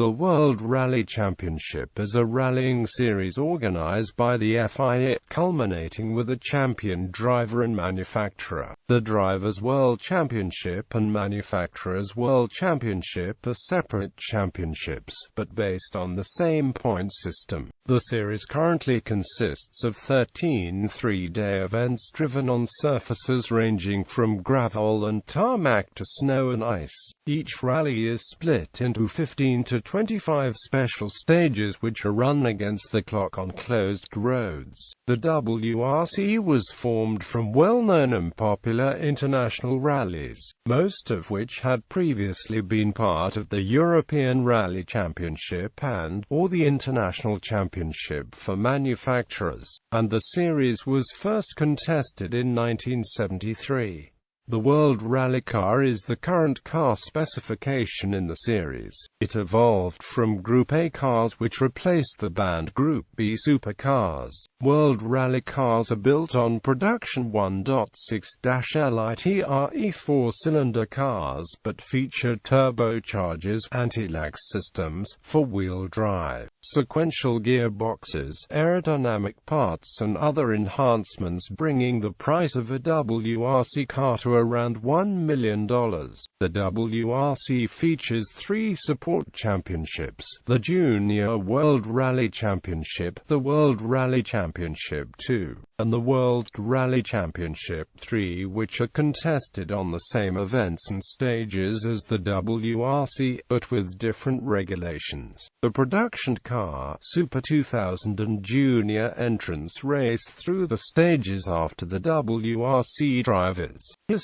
The World Rally Championship is a rallying series organized by the FIA, culminating with a champion driver and manufacturer. The Drivers' World Championship and Manufacturers' World Championship are separate championships, but based on the same point system. The series currently consists of 13 three-day events driven on surfaces ranging from gravel and tarmac to snow and ice. Each rally is split into 15 to 25 special stages which are run against the clock on closed roads. The WRC was formed from well-known and popular international rallies, most of which had previously been part of the European Rally Championship and/or the International Championship for Manufacturers, and the series was first contested in 1973. The World Rally Car is the current car specification in the series. It evolved from Group A cars which replaced the banned Group B supercars. World Rally cars are built on production 1.6-litre four-cylinder cars but feature turbochargers, anti-lag systems, four-wheel drive, sequential gearboxes, aerodynamic parts and other enhancements, bringing the price of a WRC car to around $1 million. The WRC features three support championships: the Junior World Rally Championship, the World Rally Championship 2, and the World Rally Championship 3, which are contested on the same events and stages as the WRC, but with different regulations. The production car, Super 2000 and Junior entrants race through the stages after the WRC drivers. History.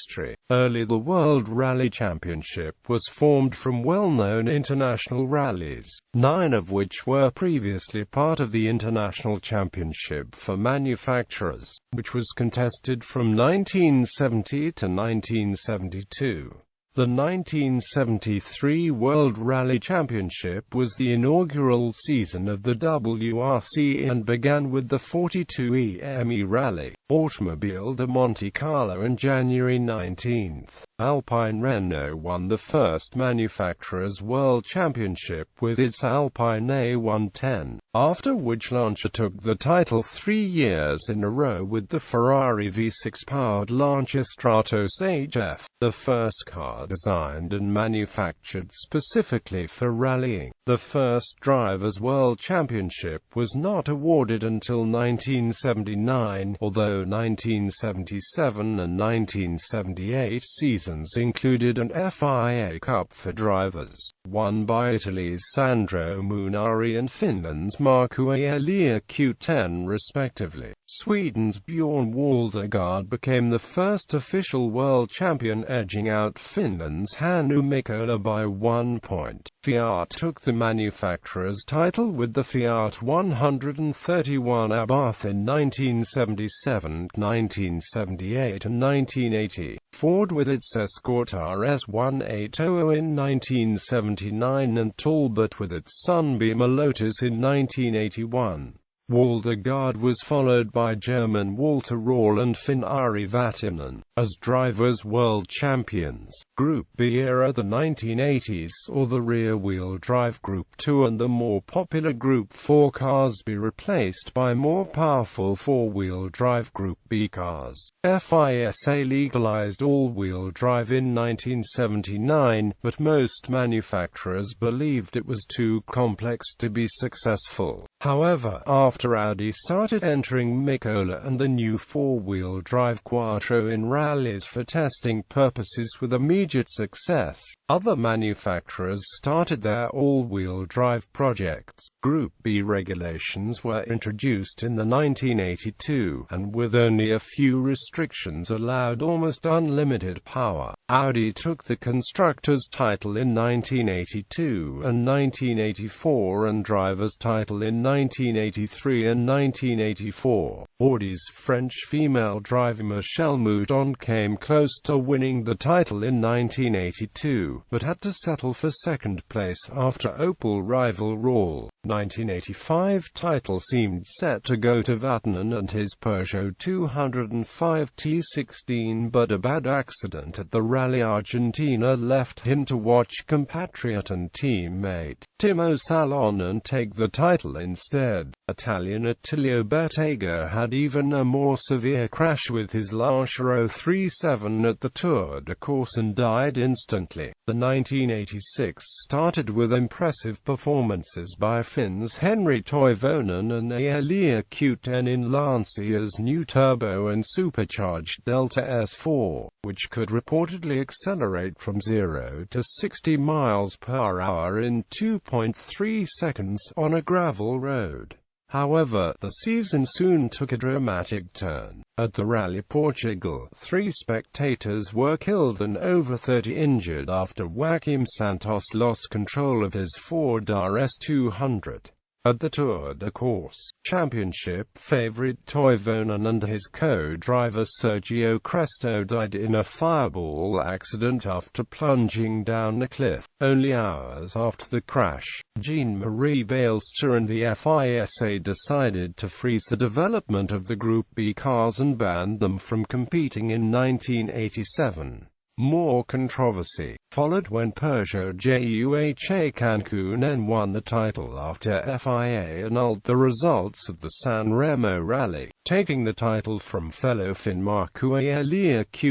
Early the World Rally Championship was formed from well-known international rallies, 9 of which were previously part of the International Championship for Manufacturers, which was contested from 1970 to 1972. The 1973 World Rally Championship was the inaugural season of the WRC and began with the 42 EME Rally, Automobile de Monte Carlo on January 19. Alpine Renault won the first Manufacturers' World Championship with its Alpine A110, after which Lancia took the title 3 years in a row with the Ferrari V6-powered Lancia Stratos HF, the first car designed and manufactured specifically for rallying. The first Drivers' World Championship was not awarded until 1979, although 1977 and 1978 seasons included an FIA Cup for drivers, won by Italy's Sandro Munari and Finland's Markku Elia Q10 respectively. Sweden's Björn Waldegard became the first official world champion, edging out Finland's Hannu Mikkola by 1 point. Fiat took the manufacturer's title with the Fiat 131 Abarth in 1977, 1978 and 1980. Ford with its Escort RS 180 in 1979 and Talbot with its Sunbeamer Lotus in 1981. Waldegard was followed by German Walter Röhrl and Finn Ari Vatanen as drivers' world champions. Group B era, the 1980s, or the rear-wheel drive Group 2 and the more popular Group 4 cars be replaced by more powerful four-wheel drive Group B cars. FISA legalized all-wheel drive in 1979, but most manufacturers believed it was too complex to be successful. However, after Audi started entering Mikkola and the new four-wheel drive Quattro in rallies for testing purposes with immediate success, other manufacturers started their all-wheel drive projects. Group B regulations were introduced in the 1982, and with only a few restrictions allowed almost unlimited power. Audi took the constructors' title in 1982 and 1984 and drivers' title in 1983 and 1984. Audi's French female driver Michèle Mouton came close to winning the title in 1982, but had to settle for second place after Opel rival Röhrl 1985 title seemed set to go to Vatanen and his Peugeot 205 T16, but a bad accident at the Rally Argentina left him to watch compatriot and teammate Timo Salonen take the title instead. Italian Attilio Bettega had even a more severe crash with his Lancia 037 at the Tour de Corse and died instantly. The 1986 started with impressive performances by Finns Henri Toivonen and ice.Each in Lancia's new turbo and supercharged Delta S4, which could reportedly accelerate from 0 to 60 miles per hour in 2.3 seconds on a gravel road. However, the season soon took a dramatic turn. At the Rally Portugal, 3 spectators were killed and over 30 injured after Joaquim Santos lost control of his Ford RS200. At the Tour de Corse Championship, favourite Toivonen and his co-driver Sergio Cresto died in a fireball accident after plunging down a cliff. Only hours after the crash, Jean-Marie Bailster and the FISA decided to freeze the development of the Group B cars and banned them from competing in 1987. More controversy followed when Peugeot JUHA Cancun won the title after FIA annulled the results of the San Remo Rally, taking the title from fellow Finn Marco ice.Each.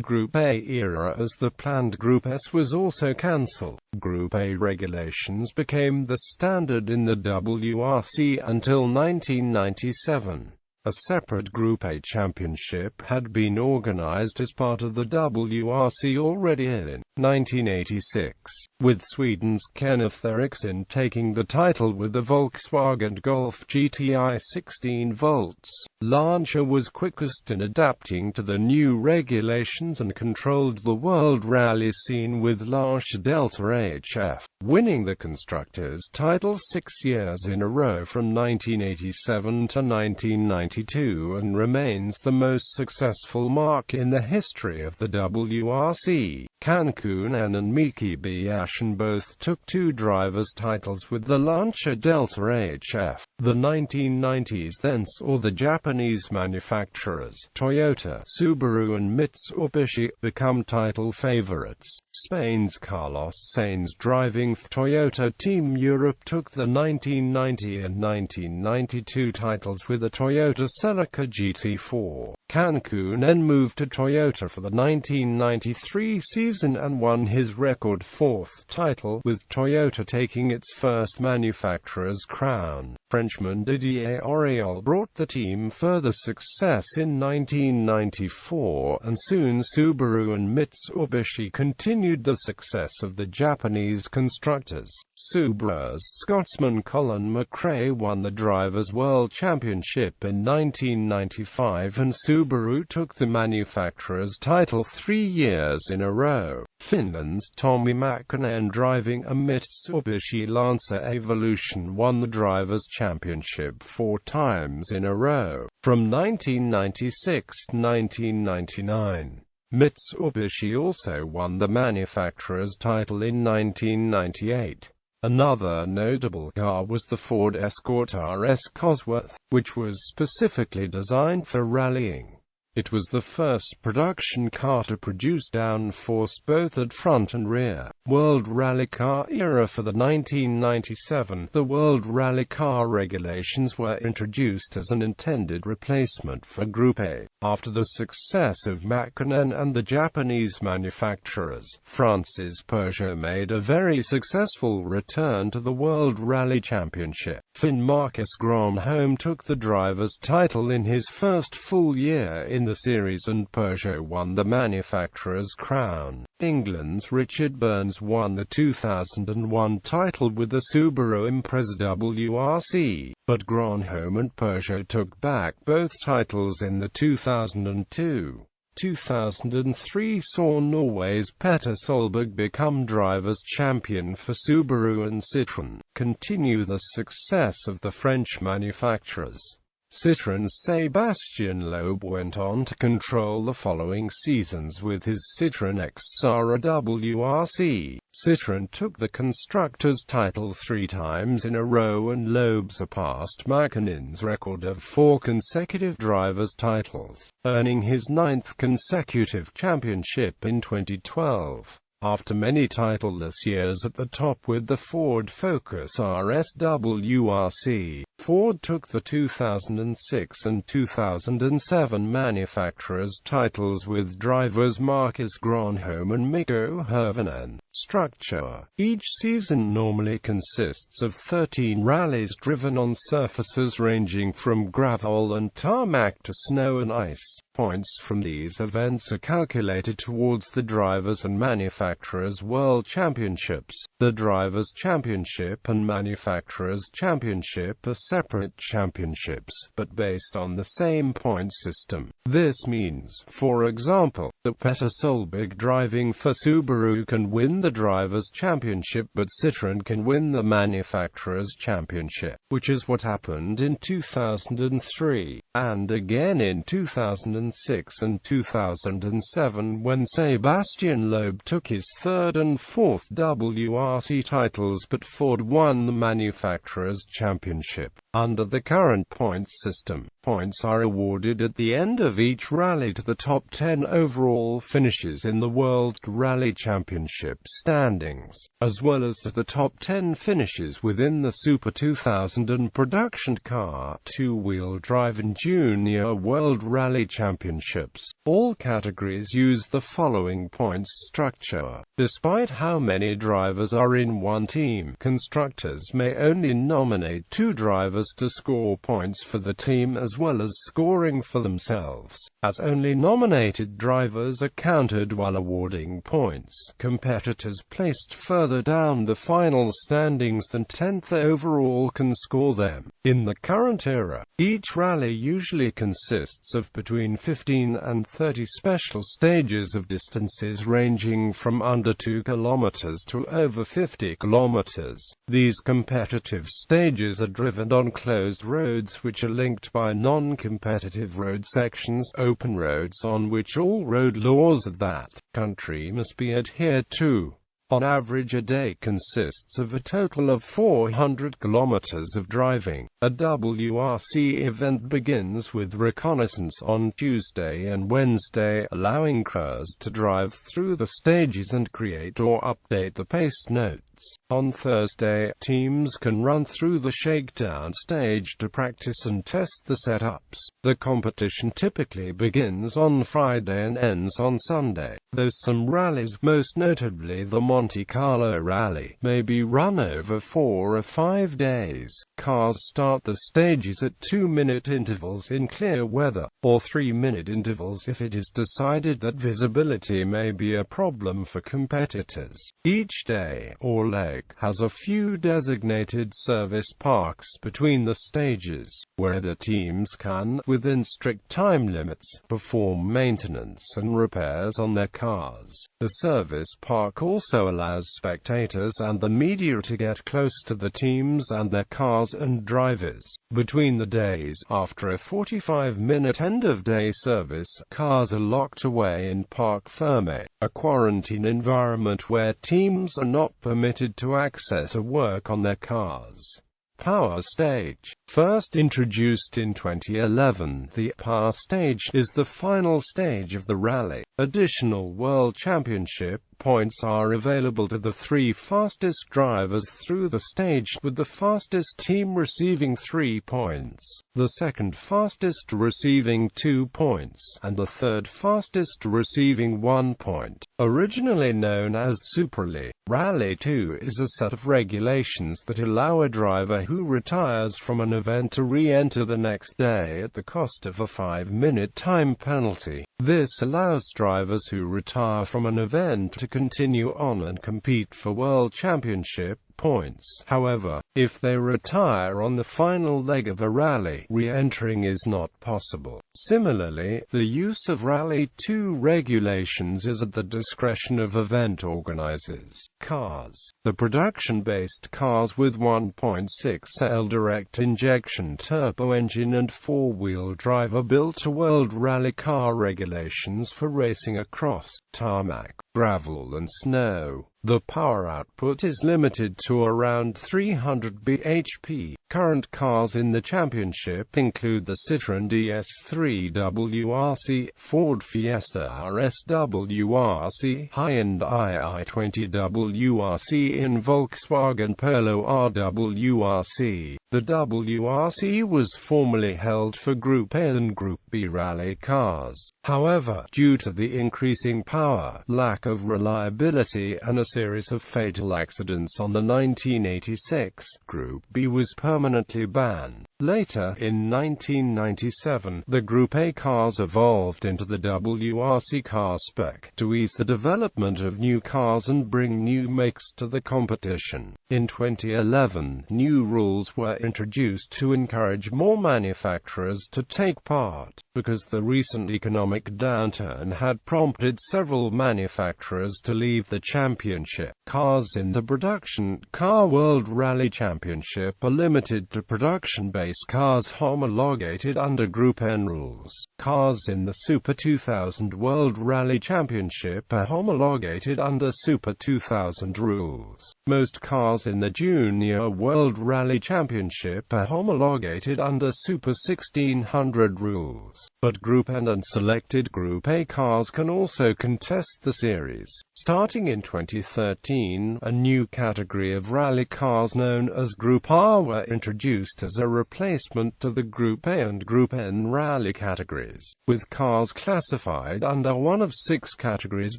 Group A era as the planned Group S was also cancelled. Group A regulations became the standard in the WRC until 1997. A separate Group A championship had been organized as part of the WRC already in 1986, with Sweden's Kenneth Eriksson taking the title with the Volkswagen Golf GTI 16 volts. Lancia was quickest in adapting to the new regulations and controlled the World Rally scene with Lancia Delta HF, winning the Constructors' title 6 years in a row from 1987 to 1992 and remains the most successful marque in the history of the WRC. Cancun and Miki Biashin both took 2 drivers' titles with the Lancia Delta HF. The 1990s then saw the Japanese manufacturers, Toyota, Subaru and Mitsubishi, become title favorites. Spain's Carlos Sainz driving Toyota Team Europe took the 1990 and 1992 titles with the Toyota Celica GT4. Cancun moved to Toyota for the 1993 season and won his record 4th title, with Toyota taking its first manufacturer's crown. Frenchman Didier Auriol brought the team further success in 1994, and soon Subaru and Mitsubishi continued the success of the Japanese constructors. Subaru's Scotsman Colin McRae won the Drivers' World Championship in 1995 and Subaru took the manufacturer's title 3 years in a row. Finland's Tommi Mäkinen driving a Mitsubishi Lancer Evolution won the Drivers' Championship 4 times in a row, from 1996 to 1999. Mitsubishi also won the manufacturer's title in 1998. Another notable car was the Ford Escort RS Cosworth, which was specifically designed for rallying. It was the first production car to produce downforce both at front and rear. World Rally Car era. For the 1997, the World Rally Car regulations were introduced as an intended replacement for Group A. After the success of Mäkinen and the Japanese manufacturers, France's Peugeot made a very successful return to the World Rally Championship. Finn Marcus Gronholm took the driver's title in his first full year in the series and Peugeot won the manufacturer's crown. England's Richard Burns won the 2001 title with the Subaru Impreza WRC, but Gronholm and Peugeot took back both titles in the 2002. 2003 saw Norway's Petter Solberg become drivers' champion for Subaru and Citroën, continue the success of the French manufacturers. Citroën's Sébastien Loeb went on to control the following seasons with his Citroën Xsara WRC. Citroën took the constructors' title 3 times in a row, and Loeb surpassed Mäkänen's record of 4 consecutive drivers' titles, earning his 9th consecutive championship in 2012. After many titleless years at the top with the Ford Focus RS WRC, Ford took the 2006 and 2007 manufacturers' titles with drivers Marcus Gronholm and Mikko Hirvonen. Structure: each season normally consists of 13 rallies driven on surfaces ranging from gravel and tarmac to snow and ice. Points from these events are calculated towards the Drivers' and Manufacturers' World Championships. The Drivers' Championship and Manufacturers' Championship are separate championships, but based on the same point system. This means, for example, that Petter Solberg driving for Subaru can win the Drivers' Championship, but Citroën can win the Manufacturers' Championship, which is what happened in 2003, and again in 2006 and 2007 when Sebastian Loeb took his 3rd and 4th WRC titles, but Ford won the Manufacturers' Championship. Under the current points system, points are awarded at the end of each rally to the top 10 overall finishes in the World Rally Championship standings, as well as to the top 10 finishes within the Super 2000 and Production Car, Two-Wheel Drive and Junior World Rally Championships. All categories use the following points structure. Despite how many drivers are in one team, constructors may only nominate 2 drivers to score points for the team as well as scoring for themselves, as only nominated drivers are counted while awarding points. Competitors placed further down the final standings than 10th overall can score them. In the current era, each rally usually consists of between 15 and 30 special stages of distances ranging from under 2 kilometers to over 50 kilometers. These competitive stages are driven on closed roads which are linked by non-competitive road sections, open roads on which all road laws of that country must be adhered to. On average, a day consists of a total of 400 kilometers of driving. A WRC event begins with reconnaissance on Tuesday and Wednesday, allowing crews to drive through the stages and create or update the pace notes. On Thursday, teams can run through the shakedown stage to practice and test the setups. The competition typically begins on Friday and ends on Sunday, though some rallies, most notably the Monte Carlo Rally, may be run over 4 or 5 days. Cars start the stages at 2-minute intervals in clear weather, or 3-minute intervals if it is decided that visibility may be a problem for competitors. Each day, or leg, has a few designated service parks between the stages, where the teams can, within strict time limits, perform maintenance and repairs on their cars. The service park also allows spectators and the media to get close to the teams and their cars and drivers. Between the days, after a 45-minute end-of-day service, cars are locked away in Parc Fermé, a quarantine environment where teams are not permitted to access or work on their cars. Power Stage. First introduced in 2011, the Power Stage is the final stage of the rally. Additional World Championship points are available to the 3 fastest drivers through the stage, with the fastest team receiving 3 points, the second fastest receiving 2 points, and the third fastest receiving 1 point. Originally known as Superrally, Rally 2 is a set of regulations that allow a driver who retires from an event to re-enter the next day at the cost of a 5-minute time penalty. This allows drivers who retire from an event to continue on and compete for World Championship points. However, if they retire on the final leg of a rally, re-entering is not possible. Similarly, the use of Rally 2 regulations is at the discretion of event organizers. Cars. The production-based cars with 1.6L direct injection turbo engine and 4-wheel drive are built to World Rally car regulations for racing across tarmac, gravel and snow. The power output is limited to around 300 bhp. Current cars in the championship include the Citroën DS3 WRC, Ford Fiesta RS WRC, Hyundai i20 WRC and Volkswagen Polo RWRC. The WRC was formerly held for Group A and Group B rally cars. However, due to the increasing power, lack of reliability and a series of fatal accidents on the 1986 Group B was permanently banned. Later, in 1997, the Group A cars evolved into the WRC car spec, to ease the development of new cars and bring new makes to the competition. In 2011, new rules were introduced to encourage more manufacturers to take part, because the recent economic downturn had prompted several manufacturers to leave the championship. Cars in the Production Car World Rally Championship are limited to production-based cars homologated under Group N rules. Cars in the Super 2000 World Rally Championship are homologated under Super 2000 rules. Most cars in the Junior World Rally Championship are homologated under Super 1600 rules. But Group N and selected Group A cars can also contest the series. Starting in 2013, a new category of rally cars known as Group R were introduced as a replacement to the Group A and Group N rally categories, with cars classified under one of 6 categories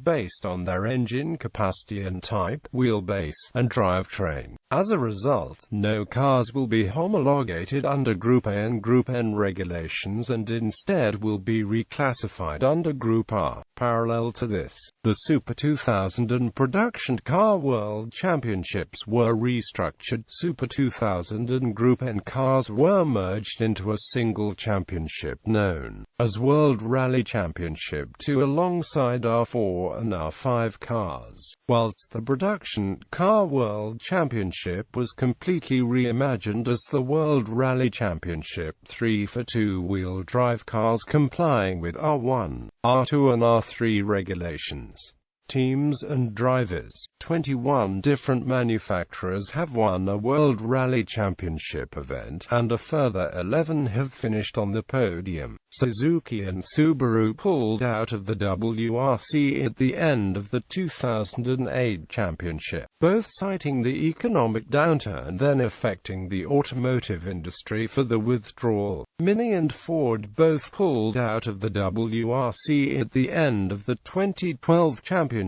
based on their engine capacity and type, wheelbase, and drivetrain. As a result, no cars will be homologated under Group A and Group N regulations and instead will be reclassified under Group R. Parallel to this, the Super 2000 and Production Car World Championships were restructured. Super 2000 and Group N cars were merged into a single championship known as World Rally Championship 2 alongside R4 and R5 cars, whilst the Production Car World Championship was completely reimagined as the World Rally Championship 3 for two-wheel drive cars complying with R1, R2 and R3 regulations. Teams and drivers. 21 different manufacturers have won a World Rally Championship event, and a further 11 have finished on the podium. Suzuki and Subaru pulled out of the WRC at the end of the 2008 championship, both citing the economic downturn then affecting the automotive industry for the withdrawal. Mini and Ford both pulled out of the WRC at the end of the 2012 championship,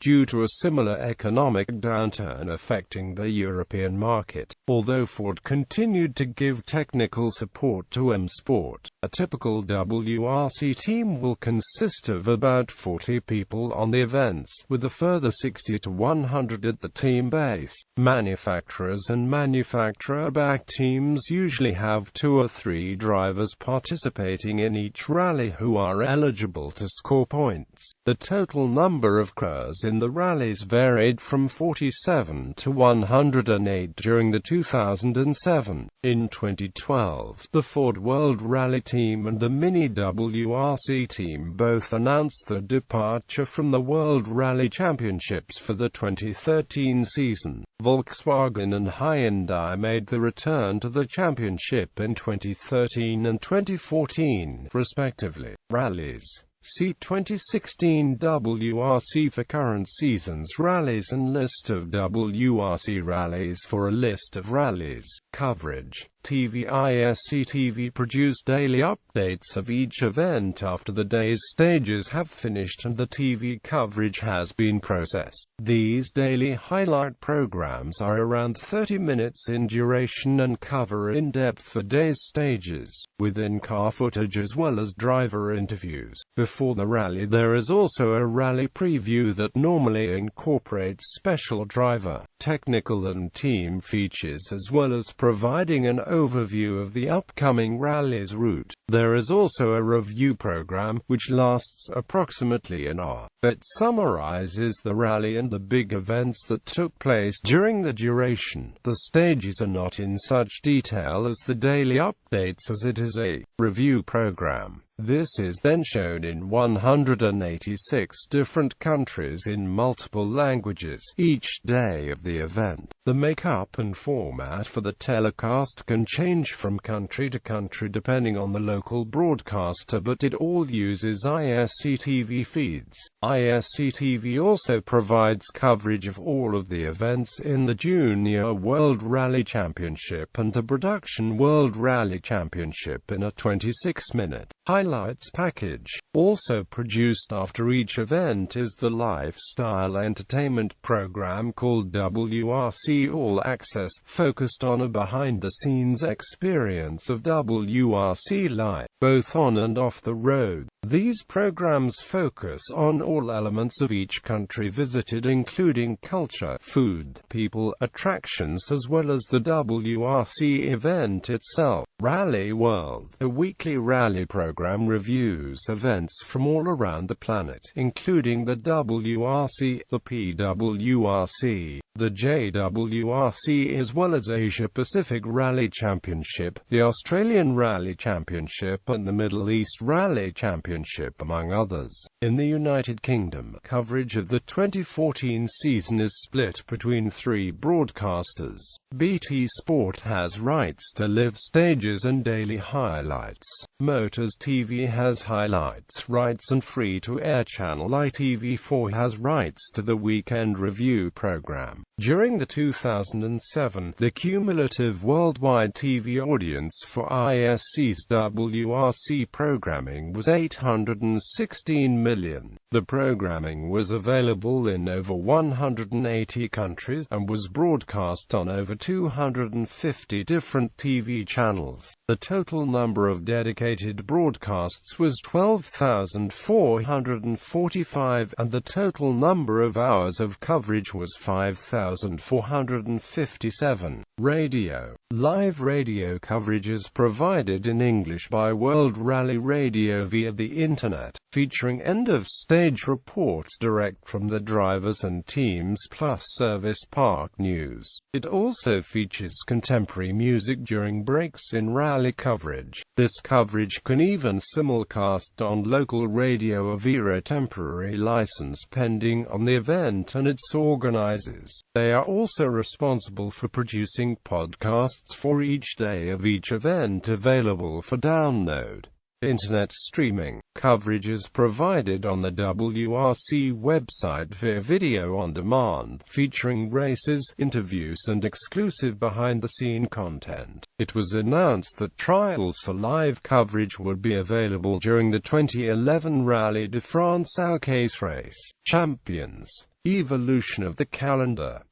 due to a similar economic downturn affecting the European market, although Ford continued to give technical support to M Sport. A typical WRC team will consist of about 40 people on the events, with a further 60 to 100 at the team base. Manufacturers and manufacturer-backed teams usually have 2 or 3 drivers participating in each rally who are eligible to score points. The total number of cars in the rallies varied from 47 to 108 during the 2007. In 2012, the Ford World Rally Team and the Mini WRC Team both announced their departure from the World Rally Championships for the 2013 season. Volkswagen and Hyundai made the return to the championship in 2013 and 2014, respectively. Rallies. See 2016 WRC for current season's rallies and list of WRC rallies for a list of rallies. Coverage. ice.TV produce daily updates of each event after the day's stages have finished and the TV coverage has been processed. These daily highlight programs are around 30 minutes in duration and cover in depth the day's stages, with in-car footage as well as driver interviews. Before the rally there is also a rally preview that normally incorporates special driver, technical and team features as well as providing an overview of the upcoming rally's route. There is also a review program, which lasts approximately an hour, that summarizes the rally and the big events that took place during the duration. The stages are not in such detail as the daily updates, as it is a review program. This is then shown in 186 different countries in multiple languages each day of the event. The makeup and format for the telecast can change from country to country depending on the local broadcaster, but it all uses ice.TV feeds. ice.TV also provides coverage of all of the events in the Junior World Rally Championship and the Production World Rally Championship in a 26-minute highlights package. Also produced after each event is the lifestyle entertainment program called WRC All Access, focused on a behind-the-scenes experience of WRC life, both on and off the road. These programs focus on all elements of each country visited, including culture, food, people, attractions, as well as the WRC event itself. Rally World, a weekly rally program, reviews events from all around the planet, including the WRC, the PWRC, the JWRC, as well as Asia Pacific Rally Championship, the Australian Rally Championship, and the Middle East Rally Championship, among others. In the United Kingdom, coverage of the 2014 season is split between 3 broadcasters. BT Sport has rights to live stages and daily highlights. Motors TV has highlights rights and free-to-air channel ITV4 has rights to the weekend review program. During the 2007, the cumulative worldwide TV audience for ISC's WRC programming was 816 million. The programming was available in over 180 countries and was broadcast on over 250 different TV channels. The total number of dedicated broadcasts was 12,445, and the total number of hours of coverage was 5,457. Radio. Live radio coverage is provided in English by World Rally Radio via the Internet, featuring end-of-stage reports direct from the drivers and teams plus service park news. It also features contemporary music during breaks in rally coverage. This coverage can even simulcast on local radio via a temporary license pending on the event and its organizers. They are also responsible for producing podcasts for each day of each event available for download. Internet streaming. Coverage is provided on the WRC website via video on demand, featuring races, interviews and exclusive behind-the-scene content. It was announced that trials for live coverage would be available during the 2011 Rallye de France Alcace race. Champions. Evolution of the calendar.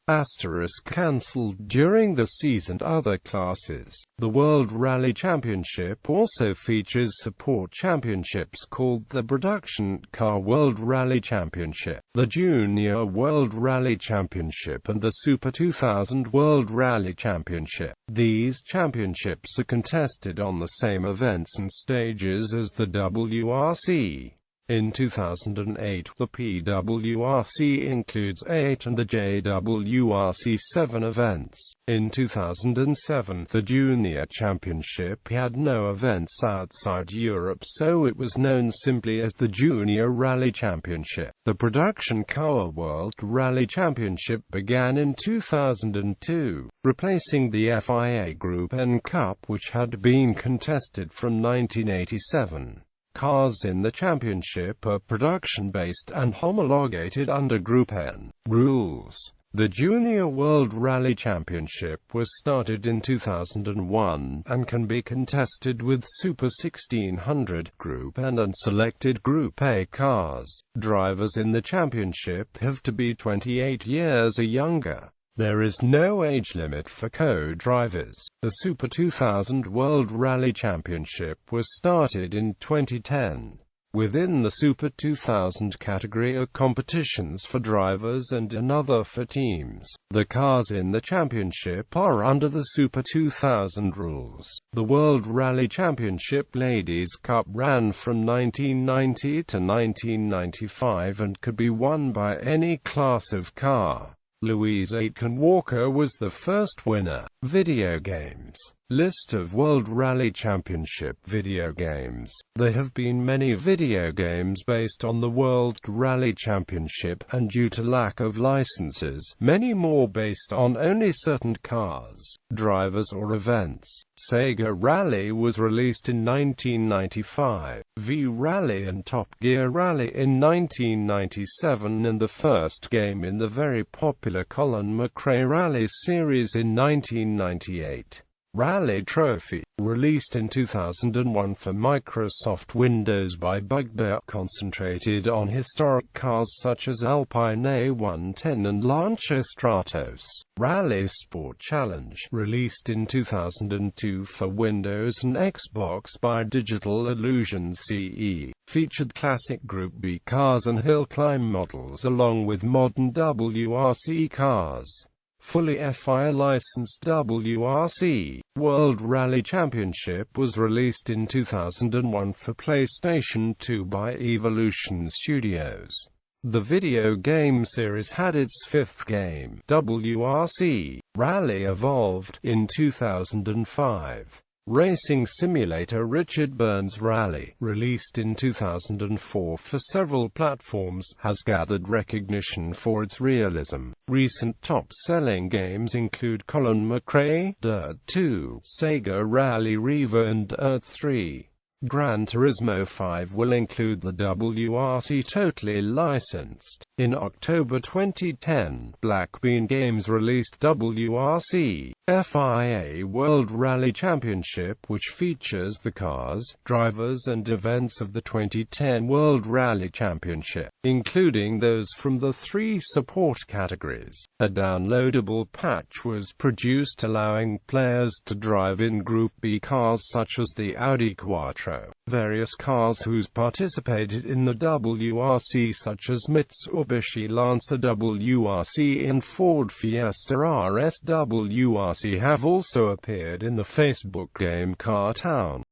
Cancelled during the season. Other classes. The World Rally Championship also features support championships called the Production Car World Rally Championship, the Junior World Rally Championship and the Super 2000 World Rally Championship. These championships are contested on the same events and stages as the WRC. In 2008, the PWRC includes 8 and the JWRC 7 events. In 2007, the Junior Championship had no events outside Europe, so it was known simply as the Junior Rally Championship. The Production Car World Rally Championship began in 2002, replacing the FIA Group N Cup, which had been contested from 1987. Cars in the championship are production-based and homologated under Group N rules. The Junior World Rally Championship was started in 2001, and can be contested with Super 1600, Group N and selected Group A cars. Drivers in the championship have to be 28 years or younger. There is no age limit for co-drivers. The Super 2000 World Rally Championship was started in 2010. Within the Super 2000 category are competitions for drivers and another for teams. The cars in the championship are under the Super 2000 rules. The World Rally Championship Ladies Cup ran from 1990 to 1995 and could be won by any class of car. Louise Aitken Walker was the first winner. Video games. List of World Rally Championship video games. There have been many video games based on the World Rally Championship, and due to lack of licenses, many more based on only certain cars, drivers or events. Sega Rally was released in 1995, V-Rally and Top Gear Rally in 1997, and the first game in the very popular Colin McRae Rally series in 1998. Rally Trophy, released in 2001 for Microsoft Windows by Bugbear, concentrated on historic cars such as Alpine A110 and Lancia Stratos. Rally Sport Challenge, released in 2002 for Windows and Xbox by Digital Illusion CE, featured classic Group B cars and hill climb models along with modern WRC cars. Fully FIA licensed WRC World Rally Championship was released in 2001 for PlayStation 2 by Evolution Studios. The video game series had its fifth game, WRC Rally Evolved, in 2005. Racing simulator Richard Burns Rally, released in 2004 for several platforms, has gathered recognition for its realism. Recent top-selling games include Colin McRae, Dirt 2, Sega Rally Reaver and Dirt 3. Gran Turismo 5 will include the WRC totally licensed. In October 2010, Black Bean Games released WRC FIA World Rally Championship, which features the cars, drivers and events of the 2010 World Rally Championship, including those from the three support categories. A downloadable patch was produced allowing players to drive in Group B cars such as the Audi Quattro. Various cars who's participated in the WRC such as Mitsubishi Lancer WRC and Ford Fiesta RS WRC have also appeared in the Facebook game Car Town.